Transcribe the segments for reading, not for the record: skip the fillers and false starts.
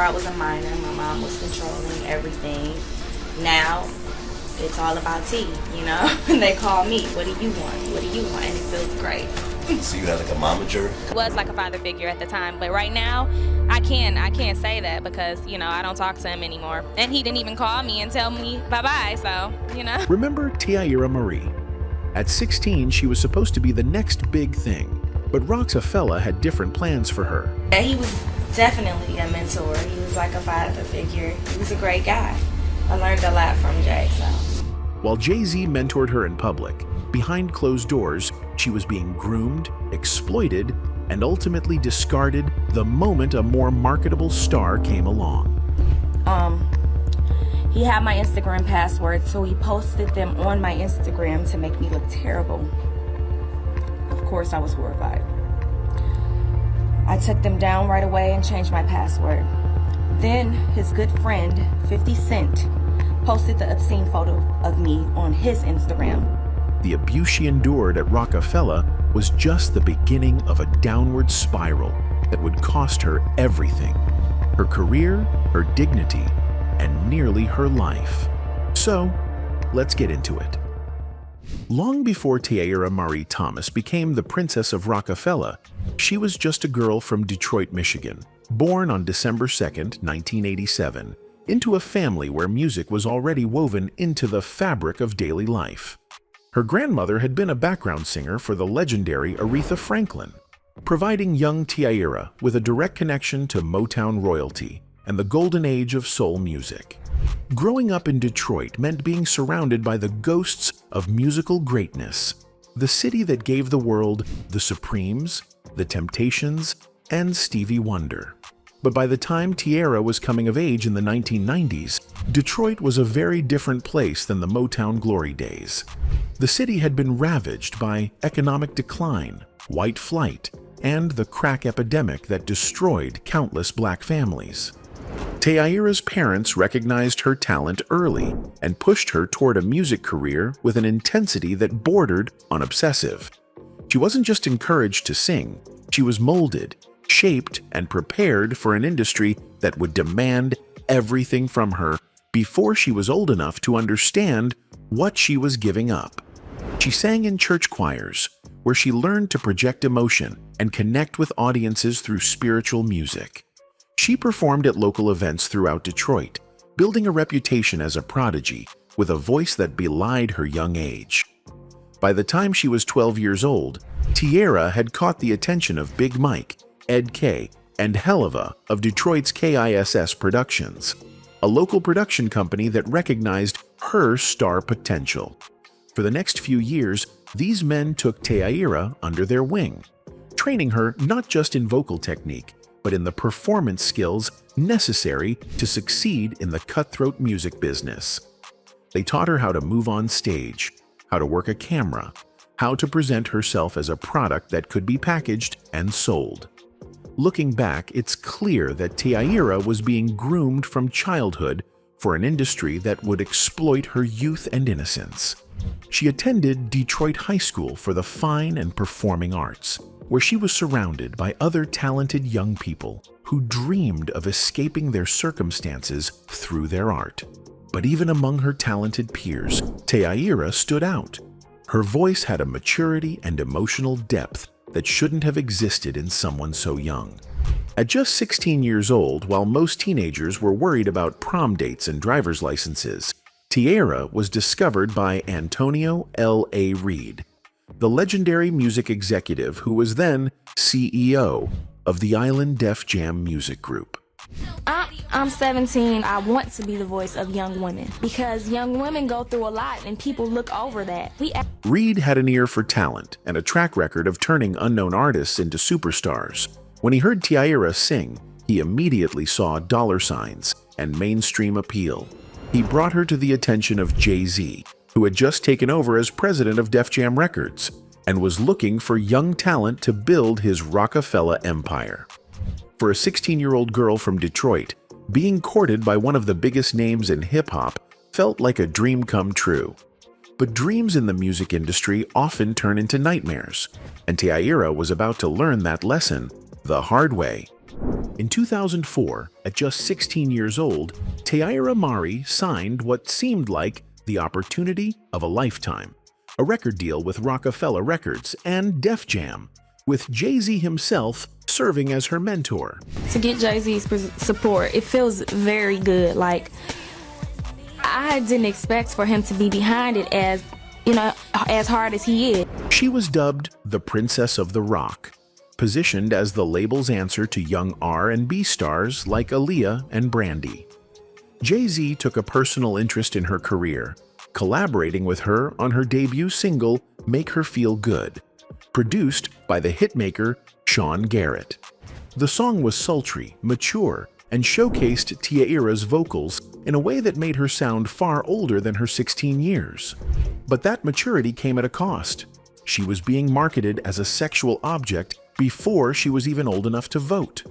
I was a minor, my mom was controlling everything. Now, it's all about T, you know? And they call me, what do you want? What do you want? And it feels great. So you had like a momager? Was like a father figure at the time, but right now, I can't say that because, you know, I don't talk to him anymore. And he didn't even call me and tell me bye-bye, so, you know. Remember Teairra Mari? At 16, she was supposed to be the next big thing, but Roc-A-Fella had different plans for her. Yeah, he was definitely a mentor. He was like a father figure. He was a great guy. I learned a lot from Jay, so. While Jay-Z mentored her in public, behind closed doors, she was being groomed, exploited, and ultimately discarded the moment a more marketable star came along. He had my Instagram password, so he posted them on my Instagram to make me look terrible. Of course, I was horrified. I took them down right away and changed my password. Then his good friend, 50 Cent, posted the obscene photo of me on his Instagram. The abuse she endured at Roc-A-Fella was just the beginning of a downward spiral that would cost her everything: her career, her dignity, and nearly her life. So, let's get into it. Long before Teairra Mari Thomas became the Princess of Roc-A-Fella, she was just a girl from Detroit, Michigan, born on December 2nd, 1987, into a family where music was already woven into the fabric of daily life. Her grandmother had been a background singer for the legendary Aretha Franklin, providing young Teairra with a direct connection to Motown royalty and the golden age of soul music. Growing up in Detroit meant being surrounded by the ghosts of musical greatness, the city that gave the world the Supremes, the Temptations, and Stevie Wonder. But by the time Teairra was coming of age in the 1990s, Detroit was a very different place than the Motown glory days. The city had been ravaged by economic decline, white flight, and the crack epidemic that destroyed countless black families. Teairra's parents recognized her talent early and pushed her toward a music career with an intensity that bordered on obsessive. She wasn't just encouraged to sing, she was molded, shaped, and prepared for an industry that would demand everything from her before she was old enough to understand what she was giving up. She sang in church choirs, where she learned to project emotion and connect with audiences through spiritual music. She performed at local events throughout Detroit, building a reputation as a prodigy with a voice that belied her young age. By the time she was 12 years old, Teairra had caught the attention of Big Mike, Ed K, and Helava of Detroit's KISS Productions, a local production company that recognized her star potential. For the next few years, these men took Teairra under their wing, training her not just in vocal technique, but in the performance skills necessary to succeed in the cutthroat music business. They taught her how to move on stage, how to work a camera, how to present herself as a product that could be packaged and sold. Looking back, it's clear that Teairra was being groomed from childhood for an industry that would exploit her youth and innocence. She attended Detroit High School for the Fine and Performing Arts, where she was surrounded by other talented young people who dreamed of escaping their circumstances through their art. But even among her talented peers, Teairra stood out. Her voice had a maturity and emotional depth that shouldn't have existed in someone so young. At just 16 years old, while most teenagers were worried about prom dates and driver's licenses, Teairra was discovered by Antonio L.A. Reid, the legendary music executive who was then CEO of the Island Def Jam Music Group. I'm 17. I want to be the voice of young women because young women go through a lot and people look over that. Reid had an ear for talent and a track record of turning unknown artists into superstars. When he heard Teairra sing, he immediately saw dollar signs and mainstream appeal. He brought her to the attention of Jay-Z, who had just taken over as president of Def Jam Records and was looking for young talent to build his Roc-A-Fella empire. For a 16-year-old girl from Detroit, being courted by one of the biggest names in hip-hop felt like a dream come true. But dreams in the music industry often turn into nightmares, and Teairra was about to learn that lesson the hard way. In 2004, at just 16 years old, Teairra Mari signed what seemed like the opportunity of a lifetime, a record deal with Roc-A-Fella Records and Def Jam, with Jay-Z himself serving as her mentor. To get Jay-Z's support, it feels very good. Like, I didn't expect for him to be behind it as, as hard as he is. She was dubbed the Princess of the Rock, positioned as the label's answer to young R&B stars like Aaliyah and Brandy. Jay-Z took a personal interest in her career, collaborating with her on her debut single, Make Her Feel Good, produced by the hitmaker Sean Garrett. The song was sultry, mature, and showcased Teairra's vocals in a way that made her sound far older than her 16 years. But that maturity came at a cost. She was being marketed as a sexual object before she was even old enough to vote.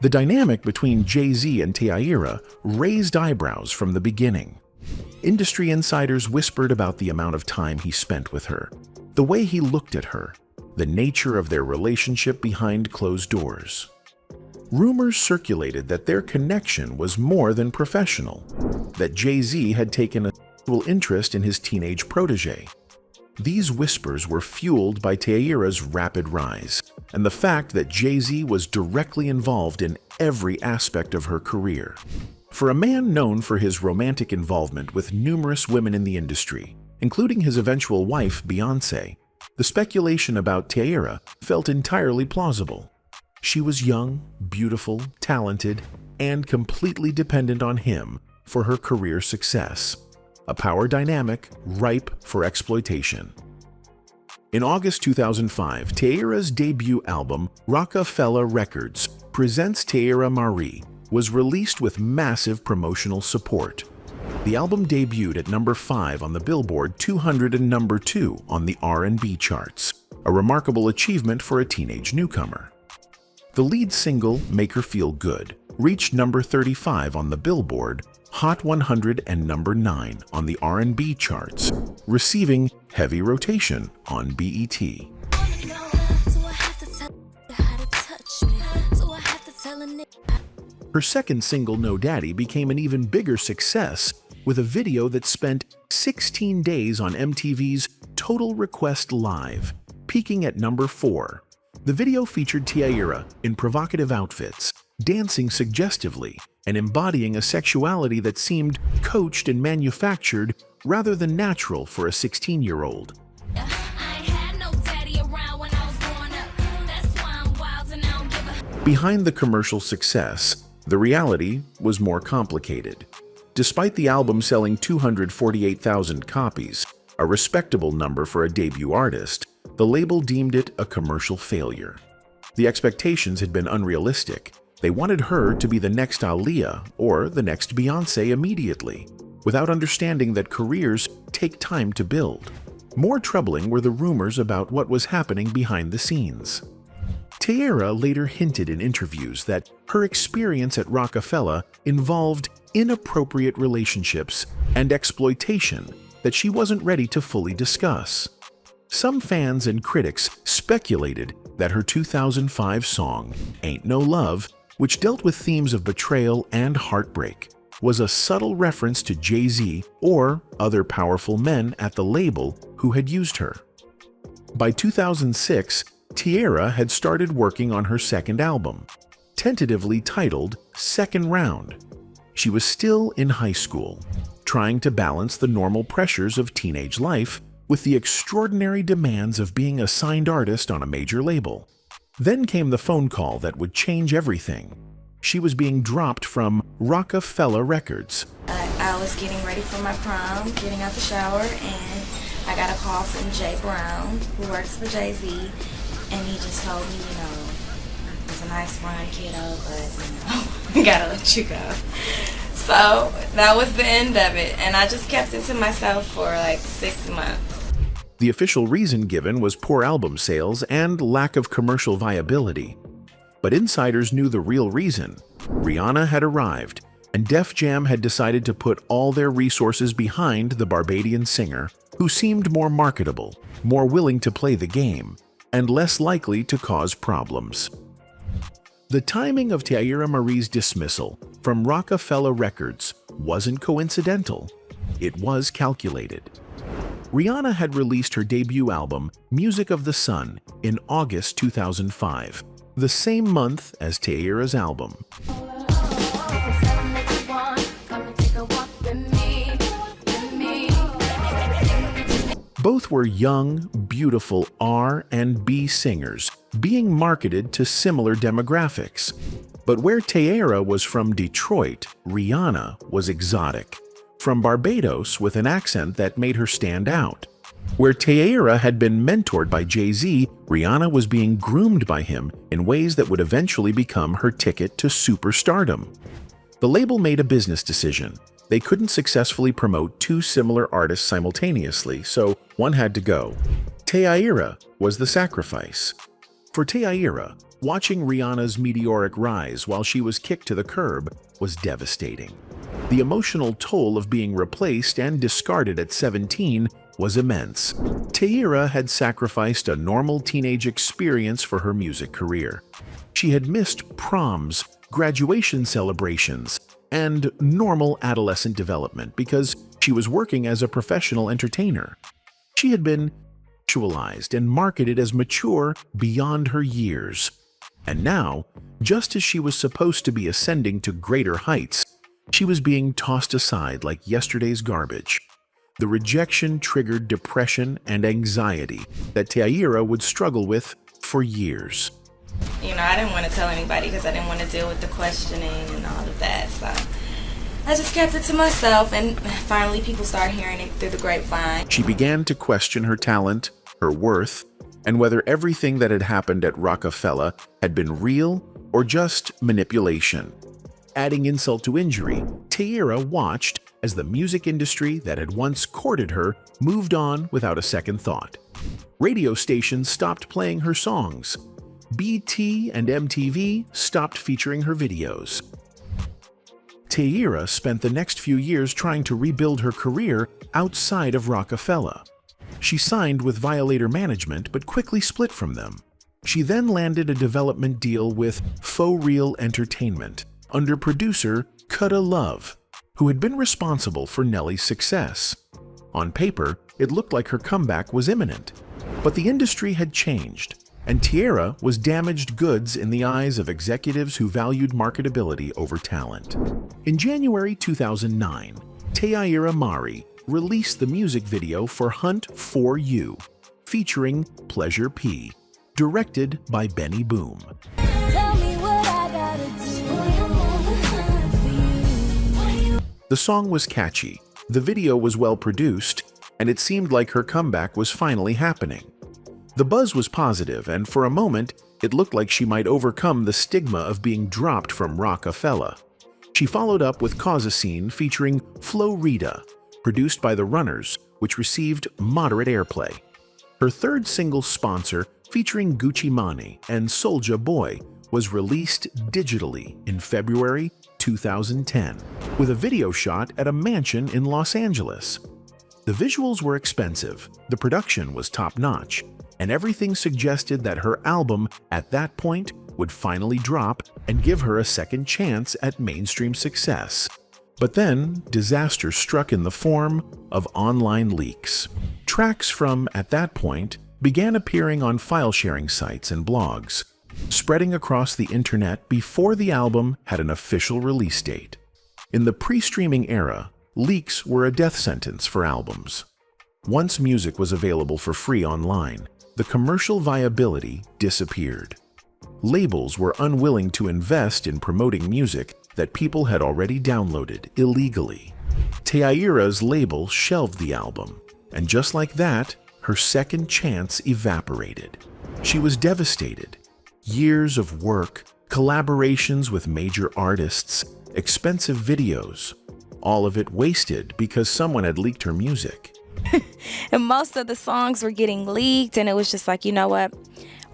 The dynamic between Jay-Z and Teairra raised eyebrows from the beginning. Industry insiders whispered about the amount of time he spent with her, the way he looked at her, the nature of their relationship behind closed doors. Rumors circulated that their connection was more than professional, that Jay-Z had taken a sexual interest in his teenage protege. These whispers were fueled by Teairra's rapid rise and the fact that Jay-Z was directly involved in every aspect of her career. For a man known for his romantic involvement with numerous women in the industry, including his eventual wife, Beyoncé, the speculation about Teairra felt entirely plausible. She was young, beautiful, talented, and completely dependent on him for her career success, a power dynamic ripe for exploitation. In August 2005, Teairra's debut album, Roc-A-Fella Records Presents Teairra Mari, was released with massive promotional support. The album debuted at number 5 on the Billboard 200 and number 2 on the R&B charts, a remarkable achievement for a teenage newcomer. The lead single, Make Her Feel Good, reached number 35 on the Billboard Hot 100 and number 9 on the R&B charts, receiving heavy rotation on BET. Her second single, No Daddy, became an even bigger success with a video that spent 16 days on MTV's Total Request Live, peaking at number 4. The video featured Teairra in provocative outfits, dancing suggestively, and embodying a sexuality that seemed coached and manufactured rather than natural for a 16-year-old. Behind the commercial success, the reality was more complicated. Despite the album selling 248,000 copies, a respectable number for a debut artist, the label deemed it a commercial failure. The expectations had been unrealistic. They wanted her to be the next Aaliyah or the next Beyoncé immediately, without understanding that careers take time to build. More troubling were the rumors about what was happening behind the scenes. Teairra later hinted in interviews that her experience at Roc-A-Fella involved inappropriate relationships and exploitation that she wasn't ready to fully discuss. Some fans and critics speculated that her 2005 song, Ain't No Love, which dealt with themes of betrayal and heartbreak, was a subtle reference to Jay-Z or other powerful men at the label who had used her. By 2006, Teairra had started working on her second album, tentatively titled Second Round. She was still in high school, trying to balance the normal pressures of teenage life with the extraordinary demands of being a signed artist on a major label. Then came the phone call that would change everything. She was being dropped from Roc-A-Fella Records. I was getting ready for my prom, getting out the shower, and I got a call from Jay Brown, who works for Jay-Z, and he just told me, it was a nice run, kiddo, but, we gotta let you go. So that was the end of it, and I just kept it to myself for like 6 months. The official reason given was poor album sales and lack of commercial viability. But insiders knew the real reason. Rihanna had arrived, and Def Jam had decided to put all their resources behind the Barbadian singer, who seemed more marketable, more willing to play the game, and less likely to cause problems. The timing of Teairra Mari's dismissal from Roc-A-Fella Records wasn't coincidental. It was calculated. Rihanna had released her debut album, Music of the Sun, in August 2005, the same month as Teairra's album. Both were young, beautiful R&B singers being marketed to similar demographics. But where Teairra was from Detroit, Rihanna was exotic. From Barbados with an accent that made her stand out. Where Teairra had been mentored by Jay-Z, Rihanna was being groomed by him in ways that would eventually become her ticket to superstardom. The label made a business decision. They couldn't successfully promote two similar artists simultaneously, so one had to go. Teairra was the sacrifice. For Teairra, watching Rihanna's meteoric rise while she was kicked to the curb was devastating. The emotional toll of being replaced and discarded at 17 was immense. Teairra had sacrificed a normal teenage experience for her music career. She had missed proms, graduation celebrations, and normal adolescent development because she was working as a professional entertainer. She had been sexualized and marketed as mature beyond her years. And now, just as she was supposed to be ascending to greater heights, she was being tossed aside like yesterday's garbage. The rejection triggered depression and anxiety that Teairra would struggle with for years. You know, I didn't want to tell anybody because I didn't want to deal with the questioning and all of that, so I just kept it to myself, and finally people started hearing it through the grapevine. She began to question her talent, her worth, and whether everything that had happened at Roc-A-Fella had been real or just manipulation. Adding insult to injury, Teairra watched as the music industry that had once courted her moved on without a second thought. Radio stations stopped playing her songs. BT and MTV stopped featuring her videos. Teairra spent the next few years trying to rebuild her career outside of Roc-A-Fella. She signed with Violator Management but quickly split from them. She then landed a development deal with Faux Real Entertainment under producer ComebackLove, who had been responsible for Nelly's success. On paper, it looked like her comeback was imminent, but the industry had changed, and Teairra was damaged goods in the eyes of executives who valued marketability over talent. In January 2009, Teairra Mari released the music video for Hunt For You, featuring Pleasure P, directed by Benny Boom. The song was catchy, the video was well produced, and it seemed like her comeback was finally happening. The buzz was positive, and for a moment, it looked like she might overcome the stigma of being dropped from Roc-A-Fella. She followed up with Cause a Scene featuring Flo Rida, produced by The Runners, which received moderate airplay. Her third single, Sponsor, featuring Gucci Mane and Soulja Boy, was released digitally in February 2010, with a video shot at a mansion in Los Angeles. The visuals were expensive, the production was top-notch, and everything suggested that her album, at that point, would finally drop and give her a second chance at mainstream success. But then, disaster struck in the form of online leaks. Tracks from At That Point began appearing on file-sharing sites and blogs, spreading across the internet before the album had an official release date. In the pre-streaming era, leaks were a death sentence for albums. Once music was available for free online, the commercial viability disappeared. Labels were unwilling to invest in promoting music that people had already downloaded illegally. Teairra's label shelved the album, and just like that, her second chance evaporated. She was devastated. Years of work, collaborations with major artists, expensive videos, all of it wasted because someone had leaked her music. And most of the songs were getting leaked, and it was just like, you know what?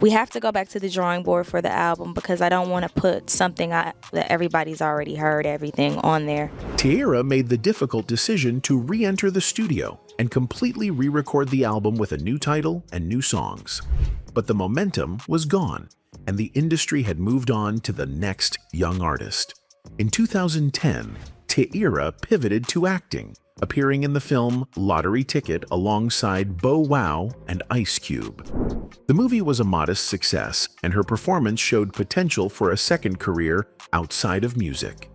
We have to go back to the drawing board for the album because I don't want to put something that everybody's already heard everything on there. Teairra made the difficult decision to re-enter the studio and completely re-record the album with a new title and new songs. But the momentum was gone, and the industry had moved on to the next young artist. In 2010, Teairra pivoted to acting, appearing in the film Lottery Ticket alongside Bow Wow and Ice Cube. The movie was a modest success, and her performance showed potential for a second career outside of music.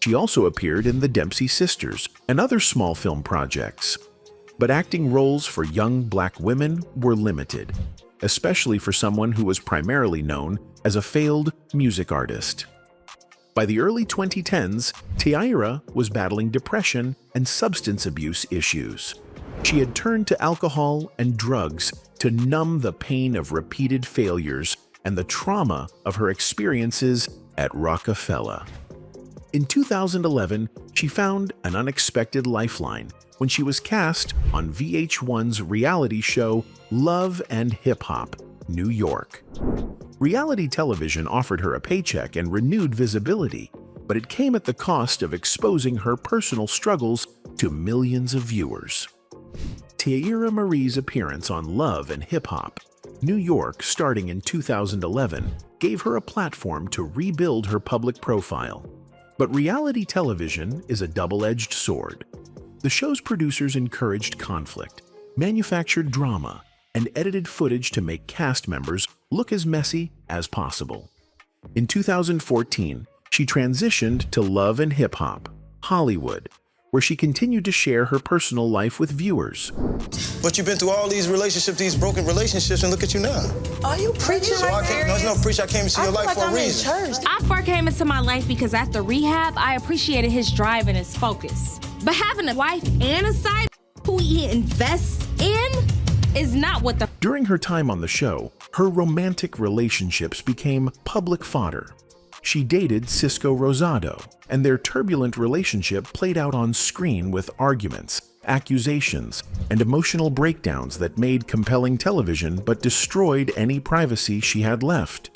She also appeared in The Dempsey Sisters and other small film projects. But acting roles for young black women were limited, especially for someone who was primarily known as a failed music artist. By the early 2010s, Teairra was battling depression and substance abuse issues. She had turned to alcohol and drugs to numb the pain of repeated failures and the trauma of her experiences at Roc-A-Fella. In 2011, she found an unexpected lifeline when she was cast on VH1's reality show Love and Hip Hop, New York. Reality television offered her a paycheck and renewed visibility, but it came at the cost of exposing her personal struggles to millions of viewers. Teairra Mari's appearance on Love and Hip Hop, New York starting in 2011 gave her a platform to rebuild her public profile. But reality television is a double-edged sword. The show's producers encouraged conflict, manufactured drama, and edited footage to make cast members look as messy as possible. In 2014, she transitioned to Love and Hip Hop, Hollywood, where she continued to share her personal life with viewers. But you've been through all these relationships, these broken relationships, and look at you now. Are you preaching So I came, no, preach, I came into your life for a reason. Akbar came into my life because after rehab, I appreciated his drive and his focus. But having a wife and a side who he invests in is not what the... During her time on the show, her romantic relationships became public fodder. She dated Cisco Rosado, and their turbulent relationship played out on screen with arguments, accusations, and emotional breakdowns that made compelling television but destroyed any privacy she had left.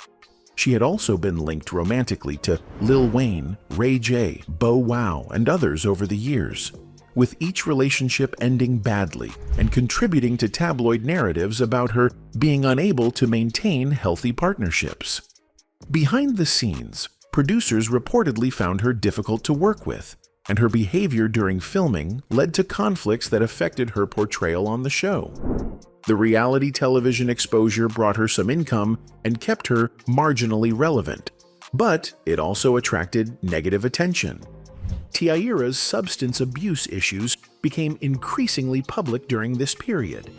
She had also been linked romantically to Lil Wayne, Ray J, Bow Wow, and others over the years, with each relationship ending badly and contributing to tabloid narratives about her being unable to maintain healthy partnerships. Behind the scenes, producers reportedly found her difficult to work with, and her behavior during filming led to conflicts that affected her portrayal on the show. The reality television exposure brought her some income and kept her marginally relevant, but it also attracted negative attention. Teairra's substance abuse issues became increasingly public during this period.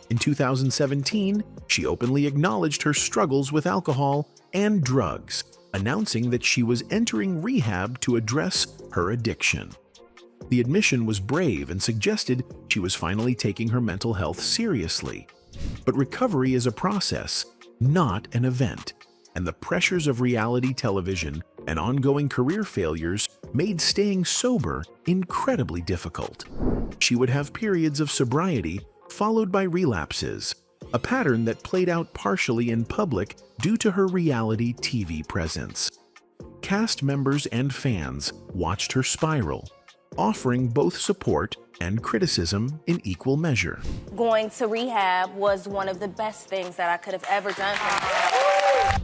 In 2017, she openly acknowledged her struggles with alcohol and drugs, announcing that she was entering rehab to address her addiction. The admission was brave and suggested she was finally taking her mental health seriously. But recovery is a process, not an event, and the pressures of reality television and ongoing career failures made staying sober incredibly difficult. She would have periods of sobriety followed by relapses, a pattern that played out partially in public due to her reality TV presence. Cast members and fans watched her spiral, offering both support and criticism in equal measure. Going to rehab was one of the best things that I could have ever done for myself.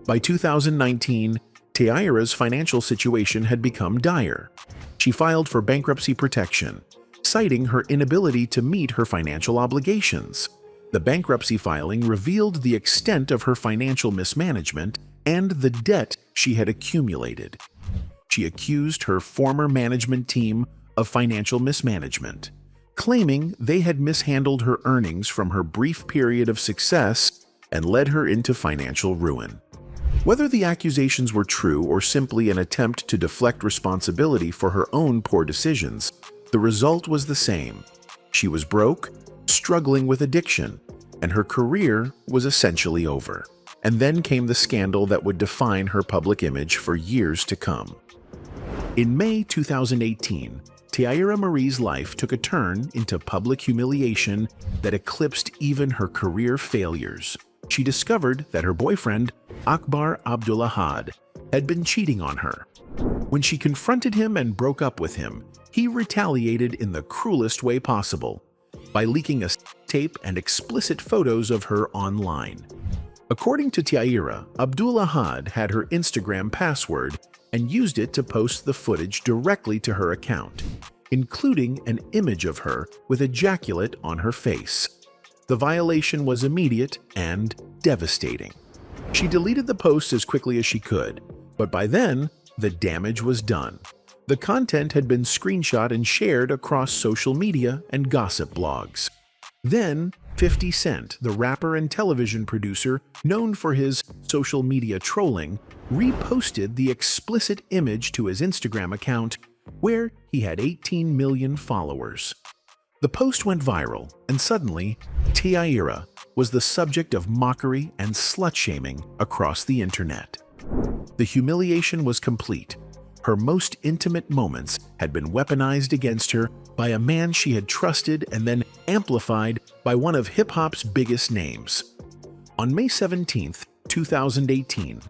By 2019, Teairra's financial situation had become dire. She filed for bankruptcy protection, citing her inability to meet her financial obligations. The bankruptcy filing revealed the extent of her financial mismanagement and the debt she had accumulated. She accused her former management team of financial mismanagement, claiming they had mishandled her earnings from her brief period of success and led her into financial ruin. Whether the accusations were true or simply an attempt to deflect responsibility for her own poor decisions, the result was the same. She was broke, struggling with addiction, and her career was essentially over. And then came the scandal that would define her public image for years to come. In May 2018, Teairra Mari's life took a turn into public humiliation that eclipsed even her career failures. She discovered that her boyfriend, Akbar Abdullahad, had been cheating on her. When she confronted him and broke up with him, he retaliated in the cruelest way possible by leaking a tape and explicit photos of her online. According to Teairra, Abdul-Ahad had her Instagram password and used it to post the footage directly to her account, including an image of her with ejaculate on her face. The violation was immediate and devastating. She deleted the post as quickly as she could, but by then, the damage was done. The content had been screenshot and shared across social media and gossip blogs. Then, 50 Cent, the rapper and television producer known for his social media trolling, reposted the explicit image to his Instagram account, where he had 18 million followers. The post went viral, and suddenly, Teairra was the subject of mockery and slut-shaming across the internet. The humiliation was complete. Her most intimate moments had been weaponized against her by a man she had trusted and then amplified by one of hip-hop's biggest names. On May 17, 2018,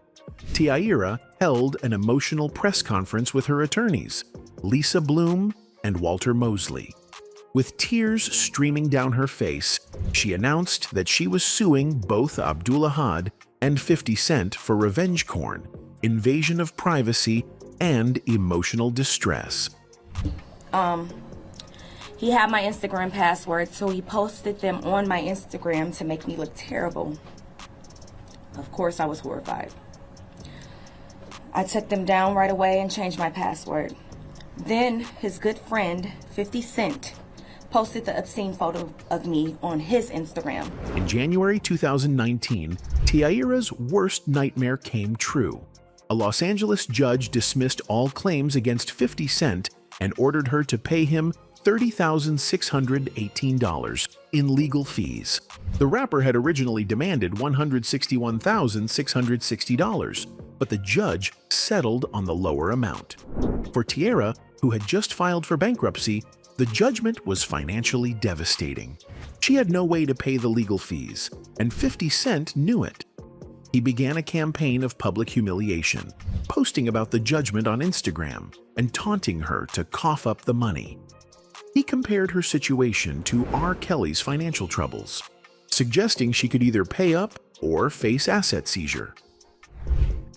Teairra held an emotional press conference with her attorneys, Lisa Bloom and Walter Mosley. With tears streaming down her face, she announced that she was suing both Abdul-Ahad and 50 Cent for revenge porn, invasion of privacy, and emotional distress. He had my Instagram password, so he posted them on my Instagram to make me look terrible. Of course, I was horrified. I took them down right away and changed my password. Then his good friend, 50 Cent, posted the obscene photo of me on his Instagram. In January 2019, Teairra's worst nightmare came true. A Los Angeles judge dismissed all claims against 50 Cent and ordered her to pay him $30,618 in legal fees. The rapper had originally demanded $161,660, but the judge settled on the lower amount. For Teairra, who had just filed for bankruptcy, the judgment was financially devastating. She had no way to pay the legal fees, and 50 Cent knew it. He began a campaign of public humiliation, posting about the judgment on Instagram and taunting her to cough up the money. He compared her situation to R. Kelly's financial troubles, suggesting she could either pay up or face asset seizure.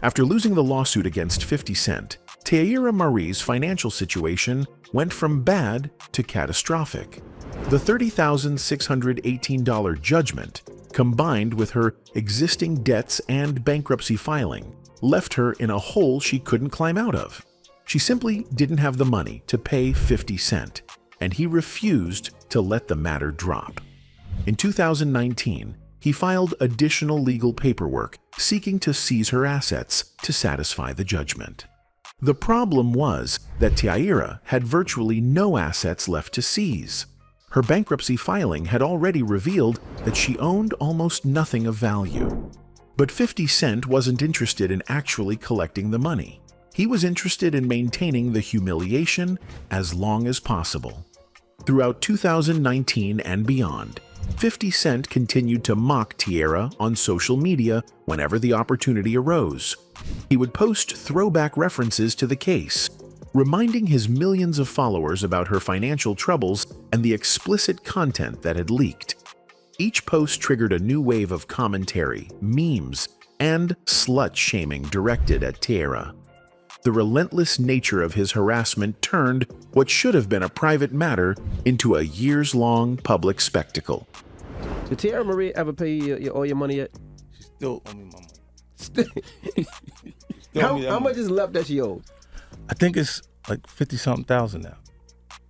After losing the lawsuit against 50 Cent, Teairra Mari's financial situation went from bad to catastrophic. The $30,618 judgment, combined with her existing debts and bankruptcy filing, left her in a hole she couldn't climb out of. She simply didn't have the money to pay 50 Cent, and he refused to let the matter drop. In 2019, he filed additional legal paperwork seeking to seize her assets to satisfy the judgment. The problem was that Teairra had virtually no assets left to seize. Her bankruptcy filing had already revealed that she owned almost nothing of value. But 50 Cent wasn't interested in actually collecting the money. He was interested in maintaining the humiliation as long as possible. Throughout 2019 and beyond, 50 Cent continued to mock Teairra on social media whenever the opportunity arose. He would post throwback references to the case, reminding his millions of followers about her financial troubles and the explicit content that had leaked. Each post triggered a new wave of commentary, memes, and slut-shaming directed at Teairra. The relentless nature of his harassment turned what should have been a private matter into a years-long public spectacle. Did Teairra Mari ever pay you all your money yet? She still owe me my money. How much is left that she owes? I think it's like 50-something thousand now.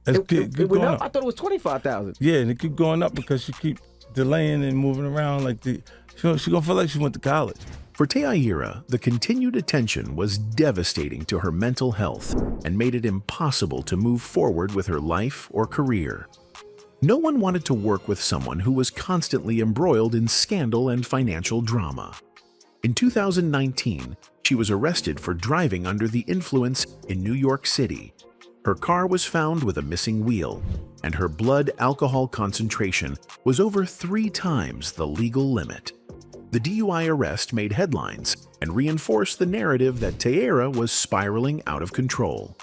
It went up? I thought it was 25,000. Yeah, and it keep going up because she keep delaying and moving around like she gonna feel like she went to college. For Teairra, the continued attention was devastating to her mental health and made it impossible to move forward with her life or career. No one wanted to work with someone who was constantly embroiled in scandal and financial drama. In 2019, she was arrested for driving under the influence in New York City. Her car was found with a missing wheel, and her blood alcohol concentration was over 3 times the legal limit. The DUI arrest made headlines and reinforced the narrative that Teairra was spiraling out of control.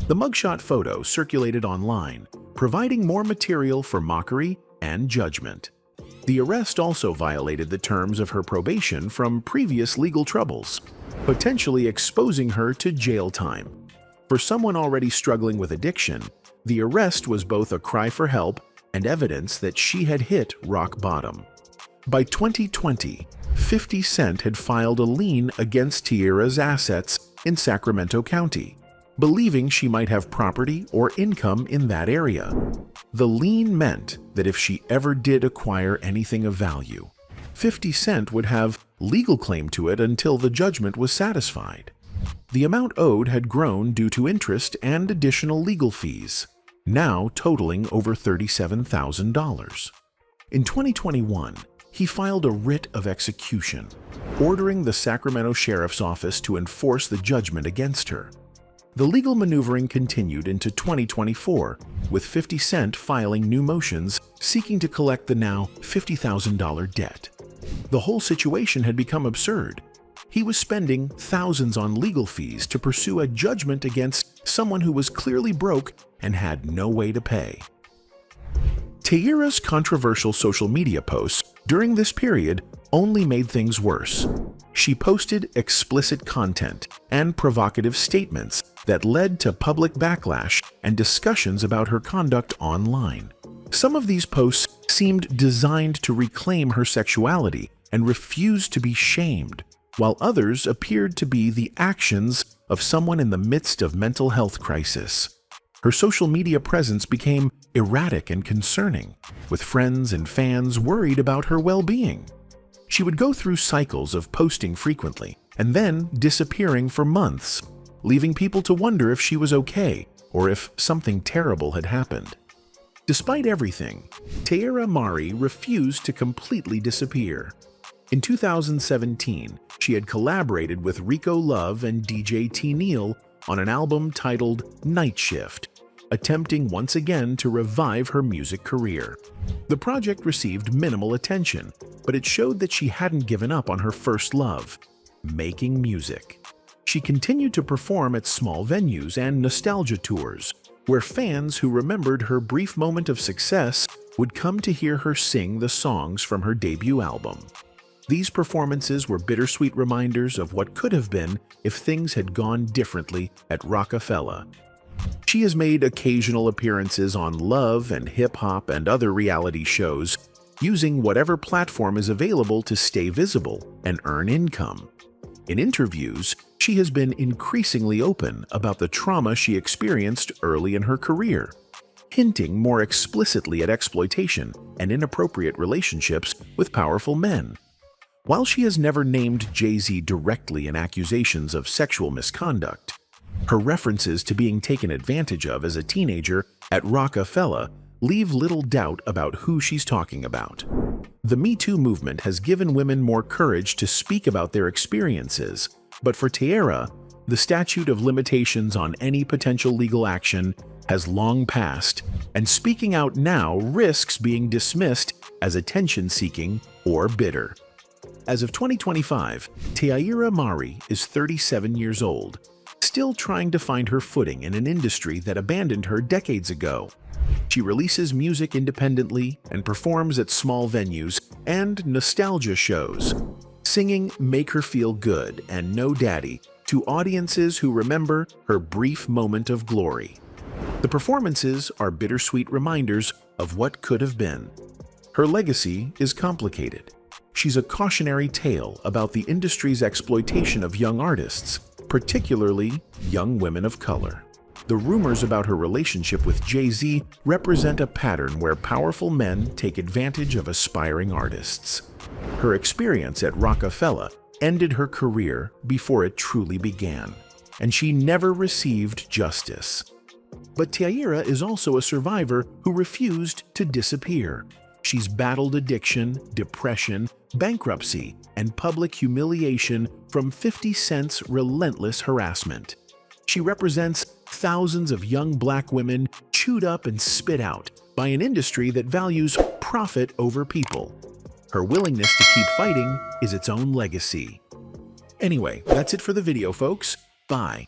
The mugshot photo circulated online, providing more material for mockery and judgment. The arrest also violated the terms of her probation from previous legal troubles, potentially exposing her to jail time. For someone already struggling with addiction, the arrest was both a cry for help and evidence that she had hit rock bottom. By 2020, 50 Cent had filed a lien against Teairra's assets in Sacramento County, believing she might have property or income in that area. The lien meant that if she ever did acquire anything of value, 50 Cent would have legal claim to it until the judgment was satisfied. The amount owed had grown due to interest and additional legal fees, now totaling over $37,000. In 2021, he filed a writ of execution, ordering the Sacramento Sheriff's Office to enforce the judgment against her. The legal maneuvering continued into 2024, with 50 Cent filing new motions seeking to collect the now $50,000 debt. The whole situation had become absurd. He was spending thousands on legal fees to pursue a judgment against someone who was clearly broke and had no way to pay. Teairra's controversial social media posts during this period only made things worse. She posted explicit content and provocative statements that led to public backlash and discussions about her conduct online. Some of these posts seemed designed to reclaim her sexuality and refuse to be shamed, while others appeared to be the actions of someone in the midst of mental health crisis. Her social media presence became erratic and concerning, with friends and fans worried about her well-being. She would go through cycles of posting frequently and then disappearing for months, leaving people to wonder if she was okay or if something terrible had happened. Despite everything, Teairra Mari refused to completely disappear. In 2017, she had collaborated with Rico Love and DJ T. Neal on an album titled Night Shift, attempting once again to revive her music career. The project received minimal attention, but it showed that she hadn't given up on her first love, making music. She continued to perform at small venues and nostalgia tours, where fans who remembered her brief moment of success would come to hear her sing the songs from her debut album. These performances were bittersweet reminders of what could have been if things had gone differently at Roc-A-Fella. She has made occasional appearances on Love and Hip Hop and other reality shows, using whatever platform is available to stay visible and earn income. In interviews, she has been increasingly open about the trauma she experienced early in her career, hinting more explicitly at exploitation and inappropriate relationships with powerful men. While she has never named Jay-Z directly in accusations of sexual misconduct, her references to being taken advantage of as a teenager at Roc-A-Fella leave little doubt about who she's talking about. The Me Too movement has given women more courage to speak about their experiences, but for Teairra, the statute of limitations on any potential legal action has long passed, and speaking out now risks being dismissed as attention-seeking or bitter. As of 2025, Teairra Mari is 37 years old, still trying to find her footing in an industry that abandoned her decades ago. She releases music independently and performs at small venues and nostalgia shows, singing Make Her Feel Good and No Daddy to audiences who remember her brief moment of glory. The performances are bittersweet reminders of what could have been. Her legacy is complicated. She's a cautionary tale about the industry's exploitation of young artists, particularly young women of color. The rumors about her relationship with Jay-Z represent a pattern where powerful men take advantage of aspiring artists. Her experience at Roc-A-Fella ended her career before it truly began, and she never received justice. But Teairra is also a survivor who refused to disappear. She's battled addiction, depression, bankruptcy, and public humiliation from 50 Cent's relentless harassment. She represents thousands of young black women chewed up and spit out by an industry that values profit over people. Her willingness to keep fighting is its own legacy. Anyway, that's it for the video, folks. Bye.